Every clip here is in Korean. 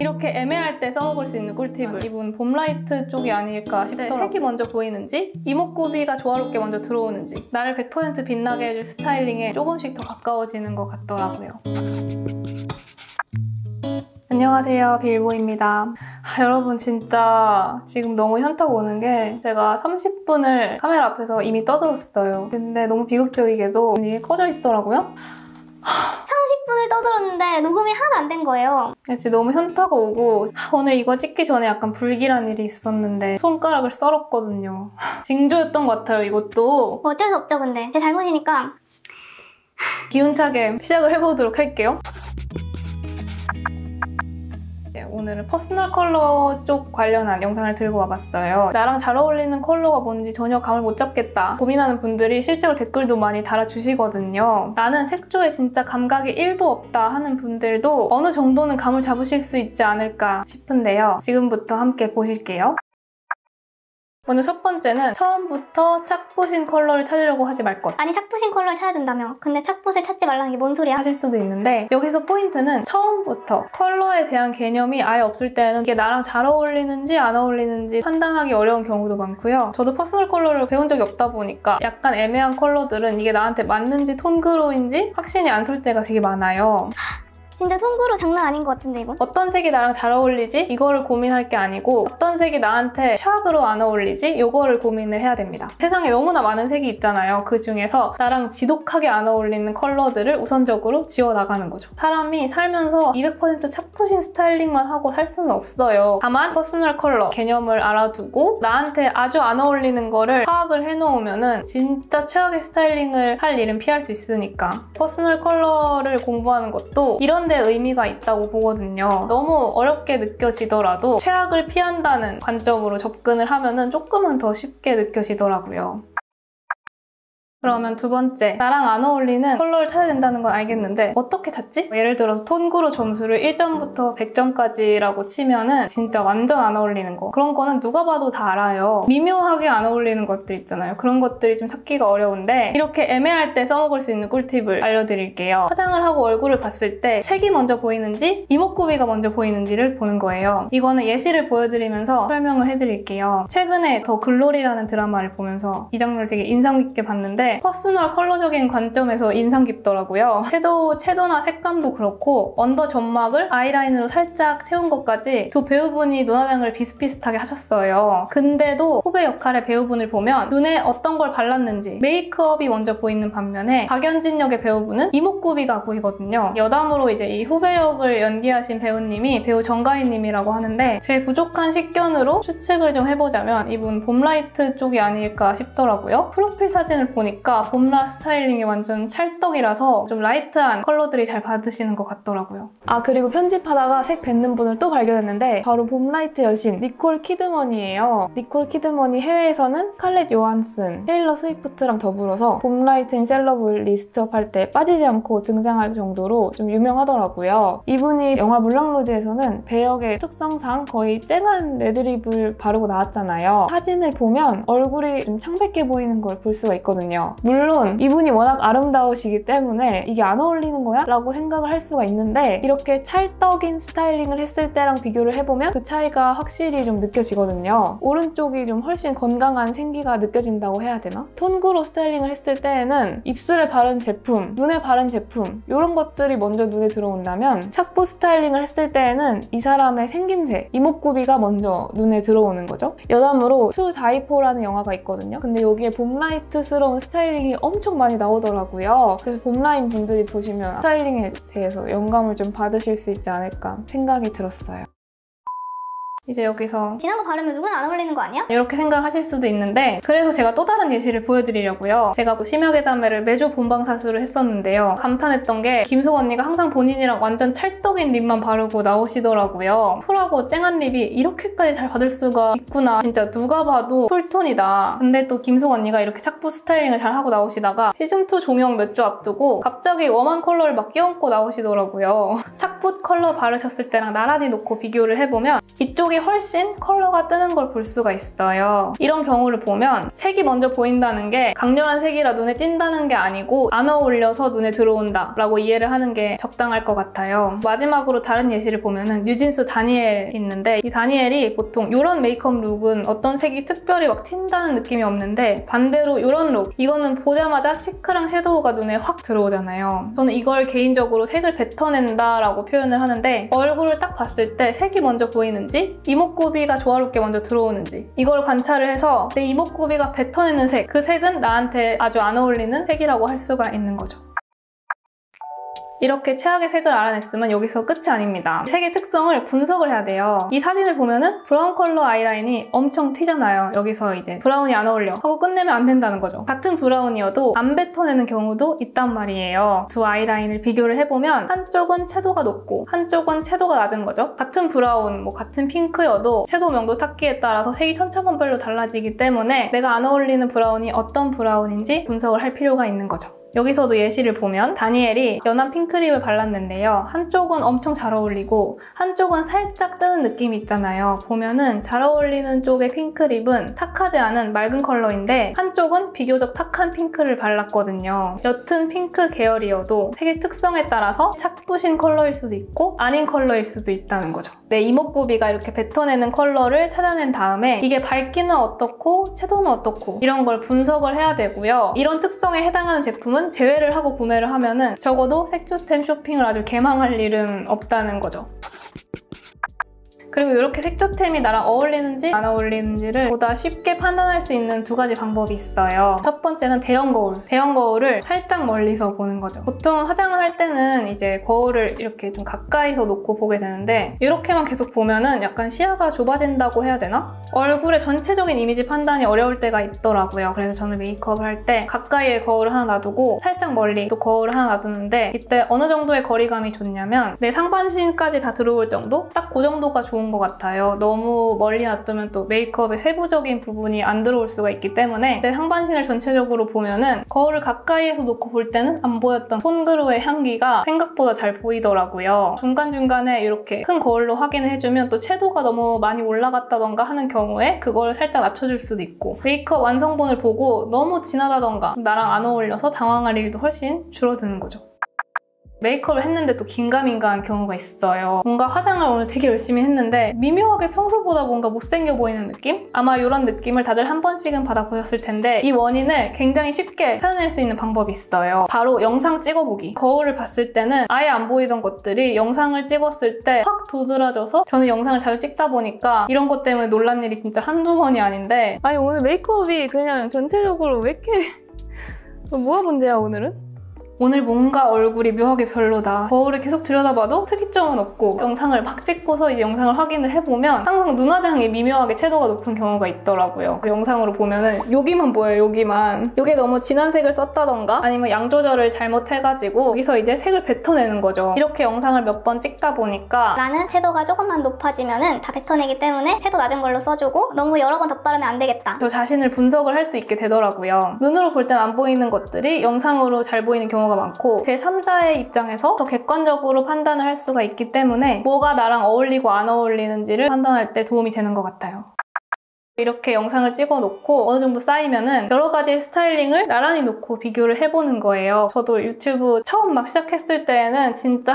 이렇게 애매할 때 써먹을 수 있는 꿀팁을 이분 봄라이트 쪽이 아닐까 싶더라고요. 색이 먼저 보이는지, 이목구비가 조화롭게 먼저 들어오는지, 나를 100% 빛나게 해줄 스타일링에 조금씩 더 가까워지는 것 같더라고요. 안녕하세요, 빌보입니다. 여러분 진짜 지금 너무 현타가 오는 게 제가 30분을 카메라 앞에서 이미 떠들었어요. 근데 너무 비극적이게도 이게 꺼져 있더라고요. 30분을 떠들었는데 녹음이 하나도 안 된 거예요. 진짜 너무 현타가 오고 오늘 이거 찍기 전에 약간 불길한 일이 있었는데 손가락을 썰었거든요. 징조였던 것 같아요, 이것도. 뭐 어쩔 수 없죠, 근데. 제 잘못이니까. 기운차게 시작을 해보도록 할게요. 오늘은 퍼스널 컬러 쪽 관련한 영상을 들고 와봤어요. 나랑 잘 어울리는 컬러가 뭔지 전혀 감을 못 잡겠다 고민하는 분들이 실제로 댓글도 많이 달아주시거든요. 나는 색조에 진짜 감각이 1도 없다 하는 분들도 어느 정도는 감을 잡으실 수 있지 않을까 싶은데요. 지금부터 함께 보실게요. 먼저 첫 번째는 처음부터 착붙인 컬러를 찾으려고 하지 말 것. 아니, 착붙인 컬러를 찾아준다며. 근데 착붙을 찾지 말라는 게 뭔 소리야? 하실 수도 있는데 여기서 포인트는 처음부터 컬러에 대한 개념이 아예 없을 때는 이게 나랑 잘 어울리는지 안 어울리는지 판단하기 어려운 경우도 많고요. 저도 퍼스널 컬러를 배운 적이 없다 보니까 약간 애매한 컬러들은 이게 나한테 맞는지 톤그로인지 확신이 안 설 때가 되게 많아요. 진짜 톤그로 장난 아닌 것 같은데, 이거? 어떤 색이 나랑 잘 어울리지? 이거를 고민할 게 아니고 어떤 색이 나한테 최악으로 안 어울리지? 이거를 고민을 해야 됩니다. 세상에 너무나 많은 색이 있잖아요. 그 중에서 나랑 지독하게 안 어울리는 컬러들을 우선적으로 지워나가는 거죠. 사람이 살면서 200% 착붙인 스타일링만 하고 살 수는 없어요. 다만 퍼스널 컬러 개념을 알아두고 나한테 아주 안 어울리는 거를 파악을 해놓으면 진짜 최악의 스타일링을 할 일은 피할 수 있으니까. 퍼스널 컬러를 공부하는 것도 이런 데 의미가 있다고 보거든요. 너무 어렵게 느껴지더라도 최악을 피한다는 관점으로 접근을 하면 조금은 더 쉽게 느껴지더라고요. 그러면 두 번째, 나랑 안 어울리는 컬러를 찾아야 된다는 건 알겠는데 어떻게 찾지? 예를 들어서 톤그로 점수를 1점부터 100점까지라고 치면은 진짜 완전 안 어울리는 거, 그런 거는 누가 봐도 다 알아요. 미묘하게 안 어울리는 것들 있잖아요. 그런 것들이 좀 찾기가 어려운데 이렇게 애매할 때 써먹을 수 있는 꿀팁을 알려드릴게요. 화장을 하고 얼굴을 봤을 때 색이 먼저 보이는지 이목구비가 먼저 보이는지를 보는 거예요. 이거는 예시를 보여드리면서 설명을 해드릴게요. 최근에 더 글로리라는 드라마를 보면서 이 장면을 되게 인상 깊게 봤는데 퍼스널 컬러적인 관점에서 인상 깊더라고요. 채도나 색감도 그렇고 언더 점막을 아이라인으로 살짝 채운 것까지 두 배우분이 눈화장을 비슷비슷하게 하셨어요. 근데도 후배 역할의 배우분을 보면 눈에 어떤 걸 발랐는지 메이크업이 먼저 보이는 반면에 박연진 역의 배우분은 이목구비가 보이거든요. 여담으로 이제 이 후배 역을 연기하신 배우님이 배우 정가희님이라고 하는데 제 부족한 식견으로 추측을 좀 해보자면 이분 봄라이트 쪽이 아닐까 싶더라고요. 프로필 사진을 보니까 봄라 스타일링이 완전 찰떡이라서 좀 라이트한 컬러들이 잘 받으시는 것 같더라고요. 아, 그리고 편집하다가 색 뱉는 분을 또 발견했는데 바로 봄라이트 여신 니콜 키드먼이에요. 니콜 키드먼이 해외에서는 스칼렛 요한슨, 테일러 스위프트랑 더불어서 봄라이트인 셀러브 리스트업 할 때 빠지지 않고 등장할 정도로 좀 유명하더라고요. 이분이 영화 물랑루즈에서는 배역의 특성상 거의 쨍한 레드립을 바르고 나왔잖아요. 사진을 보면 얼굴이 좀 창백해 보이는 걸 볼 수가 있거든요. 물론 이분이 워낙 아름다우시기 때문에 이게 안 어울리는 거야? 라고 생각을 할 수가 있는데 이렇게 찰떡인 스타일링을 했을 때랑 비교를 해보면 그 차이가 확실히 좀 느껴지거든요. 오른쪽이 좀 훨씬 건강한 생기가 느껴진다고 해야 되나? 톤그로 스타일링을 했을 때에는 입술에 바른 제품, 눈에 바른 제품 이런 것들이 먼저 눈에 들어온다면 착붙 스타일링을 했을 때에는 이 사람의 생김새, 이목구비가 먼저 눈에 들어오는 거죠. 여담으로 투 다이포라는 영화가 있거든요. 근데 여기에 봄라이트스러운 스타일링이 엄청 많이 나오더라고요. 그래서 봄라인 분들이 보시면 스타일링에 대해서 영감을 좀 받으실 수 있지 않을까 생각이 들었어요. 이제 여기서 진한 거 바르면 누구나 안 어울리는 거 아니야? 이렇게 생각하실 수도 있는데 그래서 제가 또 다른 예시를 보여드리려고요. 제가 심야괴담회를 매주 본방사수를 했었는데요. 감탄했던 게 김숙 언니가 항상 본인이랑 완전 찰떡인 립만 바르고 나오시더라고요. 쿨하고 쨍한 립이 이렇게까지 잘 받을 수가 있구나. 진짜 누가 봐도 쿨톤이다. 근데 또 김숙 언니가 이렇게 착붙 스타일링을 잘 하고 나오시다가 시즌2 종영 몇 주 앞두고 갑자기 웜한 컬러를 막 끼얹고 나오시더라고요. 착붙 컬러 바르셨을 때랑 나란히 놓고 비교를 해보면 이쪽이 훨씬 컬러가 뜨는 걸 볼 수가 있어요. 이런 경우를 보면 색이 먼저 보인다는 게 강렬한 색이라 눈에 띈다는 게 아니고 안 어울려서 눈에 들어온다 라고 이해를 하는 게 적당할 것 같아요. 마지막으로 다른 예시를 보면은 뉴진스 다니엘 있는데 이 다니엘이 보통 이런 메이크업 룩은 어떤 색이 특별히 막 튄다는 느낌이 없는데 반대로 이런 룩 이거는 보자마자 치크랑 섀도우가 눈에 확 들어오잖아요. 저는 이걸 개인적으로 색을 뱉어낸다 라고 표현을 하는데 얼굴을 딱 봤을 때 색이 먼저 보이는지 이목구비가 조화롭게 먼저 들어오는지 이걸 관찰을 해서 내 이목구비가 뱉어내는 색, 그 색은 나한테 아주 안 어울리는 색이라고 할 수가 있는 거죠. 이렇게 최악의 색을 알아냈으면 여기서 끝이 아닙니다. 색의 특성을 분석을 해야 돼요. 이 사진을 보면은 브라운 컬러 아이라인이 엄청 튀잖아요. 여기서 이제 브라운이 안 어울려 하고 끝내면 안 된다는 거죠. 같은 브라운이어도 안 뱉어내는 경우도 있단 말이에요. 두 아이라인을 비교를 해보면 한쪽은 채도가 높고 한쪽은 채도가 낮은 거죠. 같은 브라운, 같은 핑크여도 채도 명도 탁기에 따라서 색이 천차만별로 달라지기 때문에 내가 안 어울리는 브라운이 어떤 브라운인지 분석을 할 필요가 있는 거죠. 여기서도 예시를 보면 다니엘이 연한 핑크립을 발랐는데요. 한쪽은 엄청 잘 어울리고 한쪽은 살짝 뜨는 느낌이 있잖아요. 보면은 잘 어울리는 쪽의 핑크립은 탁하지 않은 맑은 컬러인데 한쪽은 비교적 탁한 핑크를 발랐거든요. 옅은 핑크 계열이어도 색의 특성에 따라서 착부신 컬러일 수도 있고 아닌 컬러일 수도 있다는 거죠. 내 이목구비가 이렇게 뱉어내는 컬러를 찾아낸 다음에 이게 밝기는 어떻고 채도는 어떻고 이런 걸 분석을 해야 되고요. 이런 특성에 해당하는 제품은 제외를 하고 구매를 하면은 적어도 색조템 쇼핑을 아주 개망할 일은 없다는 거죠. 그리고 이렇게 색조템이 나랑 어울리는지 안 어울리는지를 보다 쉽게 판단할 수 있는 두 가지 방법이 있어요. 첫 번째는 대형 거울. 대형 거울을 살짝 멀리서 보는 거죠. 보통 화장을 할 때는 이제 거울을 이렇게 좀 가까이서 놓고 보게 되는데 이렇게만 계속 보면은 약간 시야가 좁아진다고 해야 되나? 얼굴의 전체적인 이미지 판단이 어려울 때가 있더라고요. 그래서 저는 메이크업을 할 때 가까이에 거울을 하나 놔두고 살짝 멀리 또 거울을 하나 놔두는데 이때 어느 정도의 거리감이 좋냐면 내 상반신까지 다 들어올 정도? 딱 그 정도가 좋은 것 같아요. 너무 멀리 놔두면 또 메이크업의 세부적인 부분이 안 들어올 수가 있기 때문에 내 상반신을 전체적으로 보면은 거울을 가까이에서 놓고 볼 때는 안 보였던 손그루의 향기가 생각보다 잘 보이더라고요. 중간중간에 이렇게 큰 거울로 확인을 해주면 또 채도가 너무 많이 올라갔다던가 하는 경우에 그걸 살짝 낮춰줄 수도 있고 메이크업 완성본을 보고 너무 진하다던가 나랑 안 어울려서 당황할 일도 훨씬 줄어드는 거죠. 메이크업을 했는데 또 긴가민가한 경우가 있어요. 뭔가 화장을 오늘 되게 열심히 했는데 미묘하게 평소보다 뭔가 못생겨 보이는 느낌? 아마 이런 느낌을 다들 한 번씩은 받아보셨을 텐데 이 원인을 굉장히 쉽게 찾아낼 수 있는 방법이 있어요. 바로 영상 찍어보기. 거울을 봤을 때는 아예 안 보이던 것들이 영상을 찍었을 때 확 도드라져서 저는 영상을 자주 찍다 보니까 이런 것 때문에 놀란 일이 진짜 한두 번이 아닌데 아니 오늘 메이크업이 그냥 전체적으로 왜 이렇게 뭐가 문제야 오늘은? 오늘 뭔가 얼굴이 묘하게 별로다. 거울을 계속 들여다봐도 특이점은 없고 영상을 막 찍고서 이제 영상을 확인을 해보면 항상 눈화장이 미묘하게 채도가 높은 경우가 있더라고요. 그 영상으로 보면은 여기만 보여요, 여기만. 이게 너무 진한 색을 썼다던가 아니면 양 조절을 잘못해가지고 여기서 이제 색을 뱉어내는 거죠. 이렇게 영상을 몇 번 찍다 보니까 나는 채도가 조금만 높아지면은 다 뱉어내기 때문에 채도 낮은 걸로 써주고 너무 여러 번 덧바르면 안 되겠다. 저 자신을 분석을 할 수 있게 되더라고요. 눈으로 볼 땐 안 보이는 것들이 영상으로 잘 보이는 경우가 많고 제3자의 입장에서 더 객관적으로 판단을 할 수가 있기 때문에 뭐가 나랑 어울리고 안 어울리는지를 판단할 때 도움이 되는 것 같아요. 이렇게 영상을 찍어 놓고 어느 정도 쌓이면은 여러 가지 스타일링을 나란히 놓고 비교를 해보는 거예요. 저도 유튜브 처음 막 시작했을 때는 진짜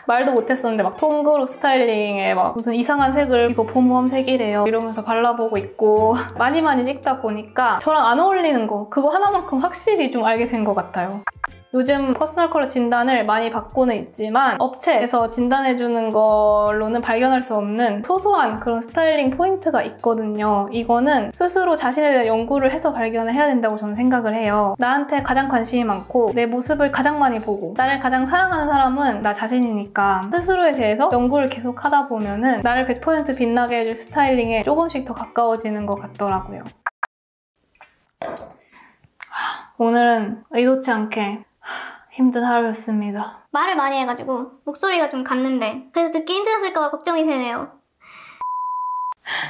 말도 못했었는데 막 톰그루 스타일링에 막 무슨 이상한 색을 이거 봄웜 색이래요 이러면서 발라보고 있고 많이 찍다 보니까 저랑 안 어울리는 거 그거 하나만큼 확실히 좀 알게 된 것 같아요. 요즘 퍼스널 컬러 진단을 많이 받고는 있지만 업체에서 진단해주는 걸로는 발견할 수 없는 소소한 그런 스타일링 포인트가 있거든요. 이거는 스스로 자신에 대한 연구를 해서 발견을 해야 된다고 저는 생각을 해요. 나한테 가장 관심이 많고 내 모습을 가장 많이 보고 나를 가장 사랑하는 사람은 나 자신이니까 스스로에 대해서 연구를 계속 하다 보면은 나를 100% 빛나게 해줄 스타일링에 조금씩 더 가까워지는 것 같더라고요. 오늘은 의도치 않게 힘든 하루였습니다. 말을 많이 해가지고 목소리가 좀 갔는데 그래서 듣기 힘드셨을까봐 걱정이 되네요.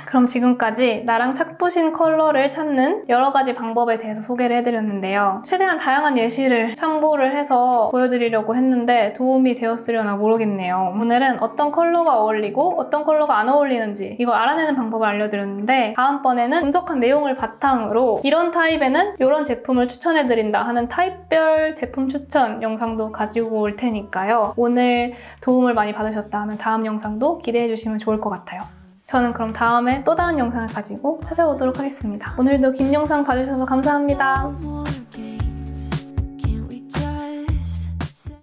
그럼 지금까지 나랑 착붙인 컬러를 찾는 여러 가지 방법에 대해서 소개를 해드렸는데요. 최대한 다양한 예시를 참고를 해서 보여드리려고 했는데 도움이 되었으려나 모르겠네요. 오늘은 어떤 컬러가 어울리고 어떤 컬러가 안 어울리는지 이걸 알아내는 방법을 알려드렸는데 다음번에는 분석한 내용을 바탕으로 이런 타입에는 이런 제품을 추천해드린다 하는 타입별 제품 추천 영상도 가지고 올 테니까요. 오늘 도움을 많이 받으셨다 하면 다음 영상도 기대해주시면 좋을 것 같아요. 저는 그럼 다음에 또 다른 영상을 가지고 찾아오도록 하겠습니다. 오늘도 긴 영상 봐주셔서 감사합니다.